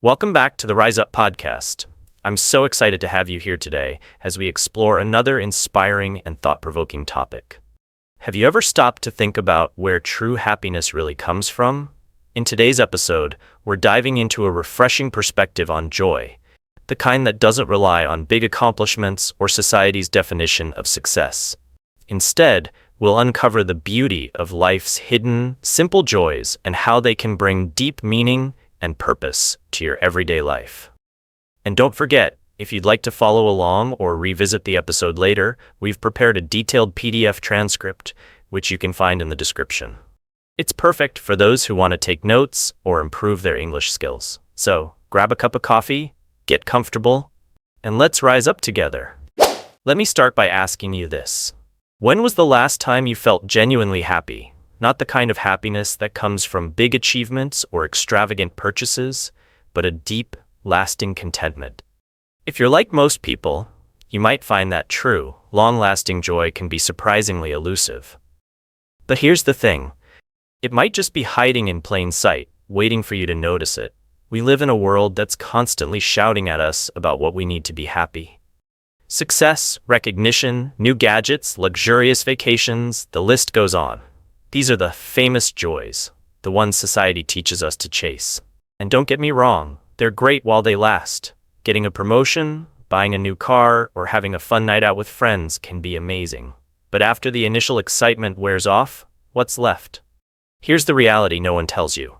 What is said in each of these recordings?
Welcome back to the Rise Up podcast. I'm so excited to have you here today as we explore another inspiring and thought-provoking topic. Have you ever stopped to think about where true happiness really comes from? In today's episode, we're diving into a refreshing perspective on joy, the kind that doesn't rely on big accomplishments or society's definition of success. Instead, we'll uncover the beauty of life's hidden, simple joys and how they can bring deep meaning and purpose to your everyday life. And don't forget, if you'd like to follow along or revisit the episode later, we've prepared a detailed PDF transcript, which you can find in the description. It's perfect for those who want to take notes or improve their English skills. So, grab a cup of coffee, get comfortable, and let's rise up together. Let me start by asking you this. When was the last time you felt genuinely happy? Not the kind of happiness that comes from big achievements or extravagant purchases, but a deep, lasting contentment. If you're like most people, you might find that true, long-lasting joy can be surprisingly elusive. But here's the thing. It might just be hiding in plain sight, waiting for you to notice it. We live in a world that's constantly shouting at us about what we need to be happy. Success, recognition, new gadgets, luxurious vacations, the list goes on. These are the famous joys, the ones society teaches us to chase. And don't get me wrong, they're great while they last. Getting a promotion, buying a new car, or having a fun night out with friends can be amazing. But after the initial excitement wears off, what's left? Here's the reality no one tells you.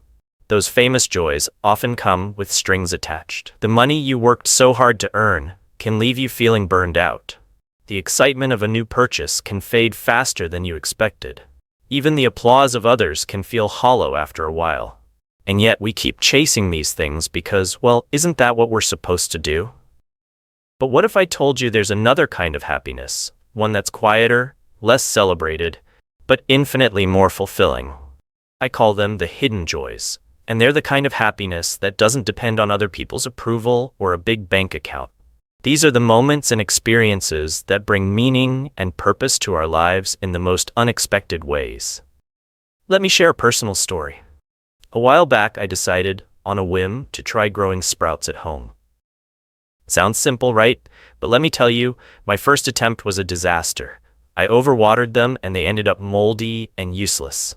Those famous joys often come with strings attached. The money you worked so hard to earn can leave you feeling burned out. The excitement of a new purchase can fade faster than you expected. Even the applause of others can feel hollow after a while. And yet we keep chasing these things because, well, isn't that what we're supposed to do? But what if I told you there's another kind of happiness, one that's quieter, less celebrated, but infinitely more fulfilling? I call them the hidden joys, and they're the kind of happiness that doesn't depend on other people's approval or a big bank account. These are the moments and experiences that bring meaning and purpose to our lives in the most unexpected ways. Let me share a personal story. A while back, I decided, on a whim, to try growing sprouts at home. Sounds simple, right? But let me tell you, my first attempt was a disaster. I overwatered them and they ended up moldy and useless.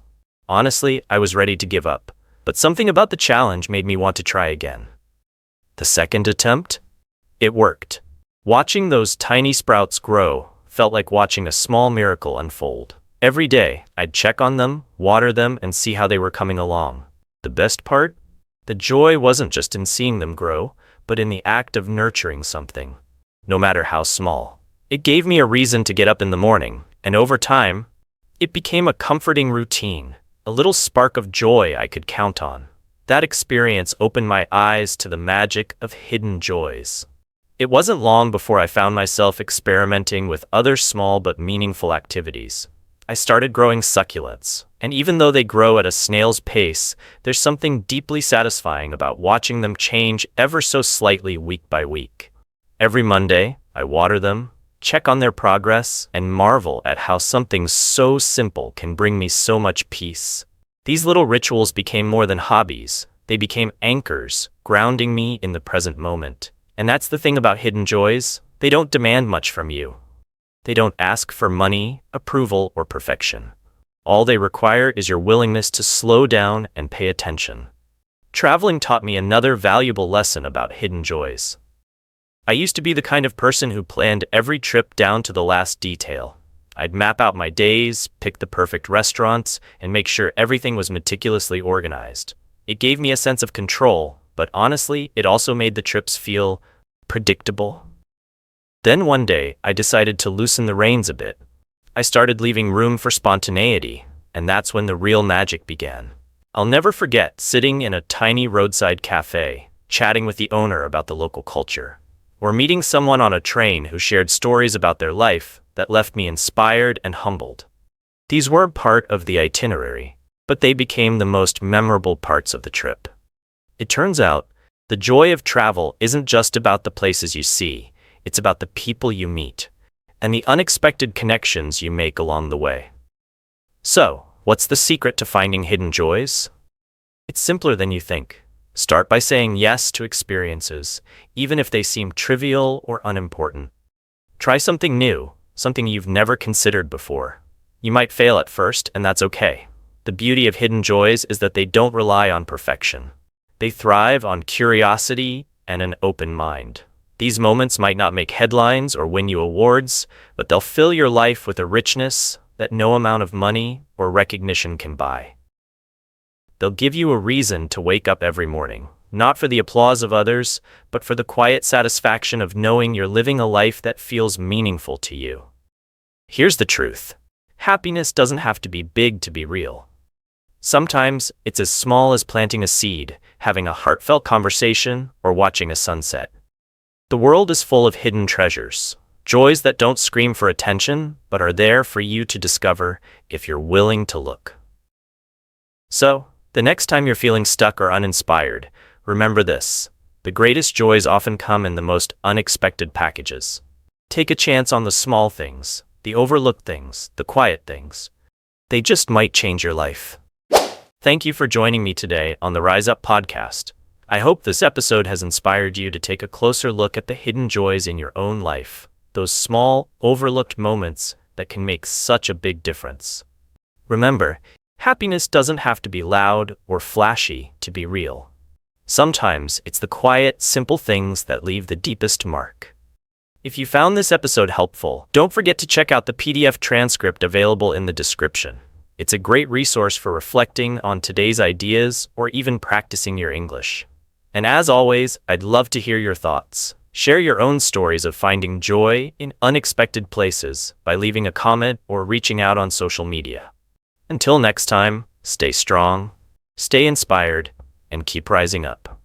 Honestly, I was ready to give up, but something about the challenge made me want to try again. The second attempt? It worked. Watching those tiny sprouts grow felt like watching a small miracle unfold. Every day, I'd check on them, water them, and see how they were coming along. The best part? The joy wasn't just in seeing them grow, but in the act of nurturing something, no matter how small. It gave me a reason to get up in the morning, and over time, it became a comforting routine, a little spark of joy I could count on. That experience opened my eyes to the magic of hidden joys. It wasn't long before I found myself experimenting with other small but meaningful activities. I started growing succulents, and even though they grow at a snail's pace, there's something deeply satisfying about watching them change ever so slightly week by week. Every Monday, I water them, check on their progress, and marvel at how something so simple can bring me so much peace. These little rituals became more than hobbies. They became anchors, grounding me in the present moment. And that's the thing about hidden joys, they don't demand much from you. They don't ask for money, approval, or perfection. All they require is your willingness to slow down and pay attention. Traveling taught me another valuable lesson about hidden joys. I used to be the kind of person who planned every trip down to the last detail. I'd map out my days, pick the perfect restaurants, and make sure everything was meticulously organized. It gave me a sense of control, but honestly, it also made the trips feel predictable. Then one day, I decided to loosen the reins a bit. I started leaving room for spontaneity, and that's when the real magic began. I'll never forget sitting in a tiny roadside cafe, chatting with the owner about the local culture, or meeting someone on a train who shared stories about their life that left me inspired and humbled. These weren't part of the itinerary, but they became the most memorable parts of the trip. It turns out, the joy of travel isn't just about the places you see, it's about the people you meet, and the unexpected connections you make along the way. So, what's the secret to finding hidden joys? It's simpler than you think. Start by saying yes to experiences, even if they seem trivial or unimportant. Try something new, something you've never considered before. You might fail at first, and that's okay. The beauty of hidden joys is that they don't rely on perfection. They thrive on curiosity and an open mind. These moments might not make headlines or win you awards, but they'll fill your life with a richness that no amount of money or recognition can buy. They'll give you a reason to wake up every morning, not for the applause of others, but for the quiet satisfaction of knowing you're living a life that feels meaningful to you. Here's the truth. Happiness doesn't have to be big to be real. Sometimes it's as small as planting a seed, having a heartfelt conversation, or watching a sunset. The world is full of hidden treasures, joys that don't scream for attention, but are there for you to discover if you're willing to look. So, the next time you're feeling stuck or uninspired, remember this: the greatest joys often come in the most unexpected packages. Take a chance on the small things, the overlooked things, the quiet things. They just might change your life. Thank you for joining me today on the Rise Up podcast. I hope this episode has inspired you to take a closer look at the hidden joys in your own life, those small, overlooked moments that can make such a big difference. Remember, happiness doesn't have to be loud or flashy to be real. Sometimes it's the quiet, simple things that leave the deepest mark. If you found this episode helpful, don't forget to check out the PDF transcript available in the description. It's a great resource for reflecting on today's ideas or even practicing your English. And as always, I'd love to hear your thoughts. Share your own stories of finding joy in unexpected places by leaving a comment or reaching out on social media. Until next time, stay strong, stay inspired, and keep rising up.